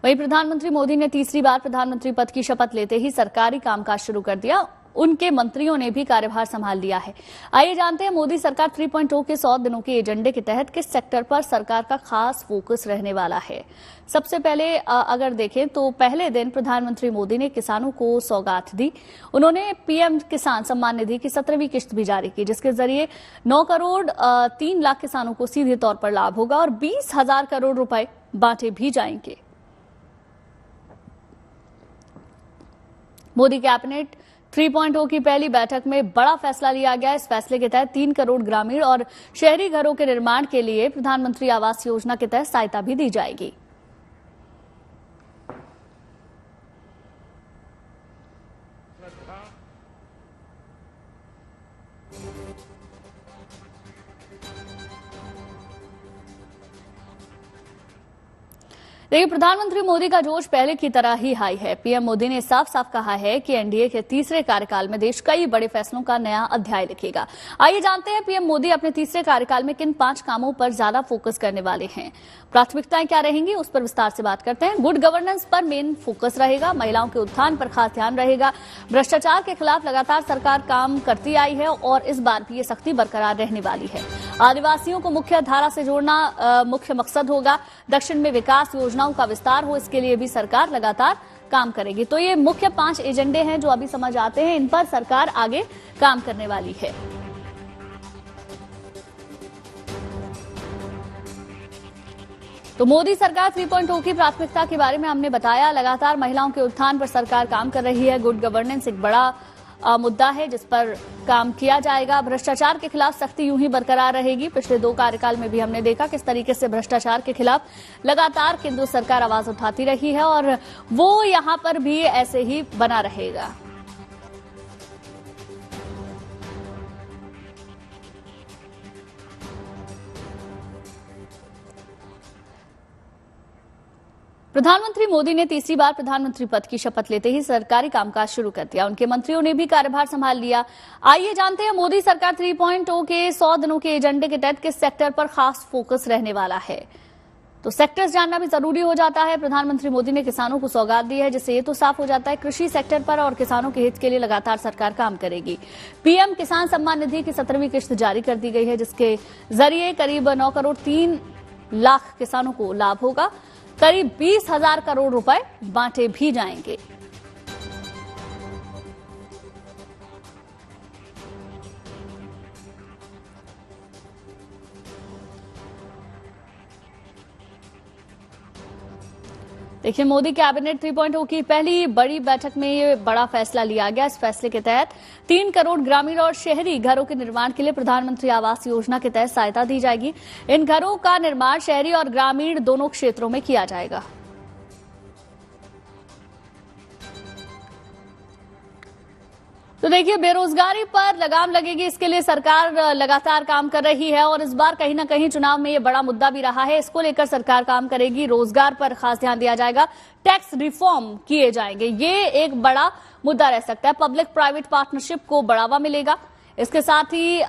वहीं प्रधानमंत्री मोदी ने तीसरी बार प्रधानमंत्री पद की शपथ लेते ही सरकारी कामकाज शुरू कर दिया। उनके मंत्रियों ने भी कार्यभार संभाल लिया है। आइए जानते हैं मोदी सरकार 3.0 के 100 दिनों के एजेंडे के तहत किस सेक्टर पर सरकार का खास फोकस रहने वाला है। सबसे पहले अगर देखें तो पहले दिन प्रधानमंत्री मोदी ने किसानों को सौगात दी। उन्होंने पीएम किसान सम्मान निधि की 17वीं किश्त भी जारी की, जिसके जरिए 9 करोड़ 3 लाख किसानों को सीधे तौर पर लाभ होगा और 20,000 करोड़ रुपए बांटे भी जाएंगे। मोदी कैबिनेट 3.0 की पहली बैठक में बड़ा फैसला लिया गया। इस फैसले के तहत 3 करोड़ ग्रामीण और शहरी घरों के निर्माण के लिए प्रधानमंत्री आवास योजना के तहत सहायता भी दी जाएगी। देखिए, प्रधानमंत्री मोदी का जोश पहले की तरह ही हाई है। पीएम मोदी ने साफ साफ कहा है कि एनडीए के तीसरे कार्यकाल में देश कई बड़े फैसलों का नया अध्याय लिखेगा। आइए जानते हैं पीएम मोदी अपने तीसरे कार्यकाल में किन 5 कामों पर ज्यादा फोकस करने वाले हैं। प्राथमिकताएं क्या रहेंगी, उस पर विस्तार से बात करते हैं। गुड गवर्नेंस पर मेन फोकस रहेगा। महिलाओं के उत्थान पर खास ध्यान रहेगा। भ्रष्टाचार के खिलाफ लगातार सरकार काम करती आई है और इस बार भी ये सख्ती बरकरार रहने वाली है। आदिवासियों को मुख्य धारा से जोड़ना मुख्य मकसद होगा। दक्षिण में विकास योजनाओं का विस्तार हो, इसके लिए भी सरकार लगातार काम करेगी। तो ये मुख्य 5 एजेंडे हैं जो अभी समझ आते हैं, इन पर सरकार आगे काम करने वाली है। तो मोदी सरकार 3.0 की प्राथमिकता के बारे में हमने बताया। लगातार महिलाओं के उत्थान पर सरकार काम कर रही है। गुड गवर्नेंस एक बड़ा मुद्दा है जिस पर काम किया जाएगा। भ्रष्टाचार के खिलाफ सख्ती यूं ही बरकरार रहेगी। पिछले 2 कार्यकाल में भी हमने देखा किस तरीके से भ्रष्टाचार के खिलाफ लगातार केंद्र सरकार आवाज उठाती रही है और वो यहां पर भी ऐसे ही बना रहेगा। प्रधानमंत्री मोदी ने तीसरी बार प्रधानमंत्री पद की शपथ लेते ही सरकारी कामकाज शुरू कर दिया। उनके मंत्रियों ने भी कार्यभार संभाल लिया। आइए जानते हैं मोदी सरकार 3.0 के 100 दिनों के एजेंडे के तहत किस सेक्टर पर खास फोकस रहने वाला है। तो सेक्टर्स जानना भी जरूरी हो जाता है। प्रधानमंत्री मोदी ने किसानों को सौगात दी है, जिससे ये तो साफ हो जाता है कृषि सेक्टर पर और किसानों के हित के लिए लगातार सरकार काम करेगी। पीएम किसान सम्मान निधि की 17वीं किश्त जारी कर दी गई है, जिसके जरिए करीब 9 करोड़ 3 लाख किसानों को लाभ होगा। करीब 20,000 करोड़ रुपए बांटे भी जाएंगे। देखिए, मोदी कैबिनेट 3.0 की पहली बड़ी बैठक में ये बड़ा फैसला लिया गया। इस फैसले के तहत 3 करोड़ ग्रामीण और शहरी घरों के निर्माण के लिए प्रधानमंत्री आवास योजना के तहत सहायता दी जाएगी। इन घरों का निर्माण शहरी और ग्रामीण दोनों क्षेत्रों में किया जाएगा। तो देखिए, बेरोजगारी पर लगाम लगेगी, इसके लिए सरकार लगातार काम कर रही है और इस बार कहीं ना कहीं चुनाव में ये बड़ा मुद्दा भी रहा है। इसको लेकर सरकार काम करेगी। रोजगार पर खास ध्यान दिया जाएगा। टैक्स रिफॉर्म किए जाएंगे, ये एक बड़ा मुद्दा रह सकता है। पब्लिक प्राइवेट पार्टनरशिप को बढ़ावा मिलेगा। इसके साथ ही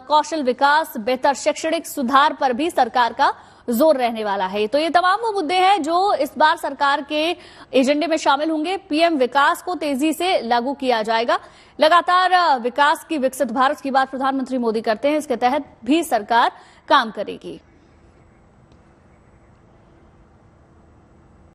कौशल विकास, बेहतर शैक्षणिक सुधार पर भी सरकार का जोर रहने वाला है। तो ये तमाम वो मुद्दे हैं जो इस बार सरकार के एजेंडे में शामिल होंगे। पीएम विकास को तेजी से लागू किया जाएगा। लगातार विकास की, विकसित भारत की बात प्रधानमंत्री मोदी करते हैं, इसके तहत भी सरकार काम करेगी।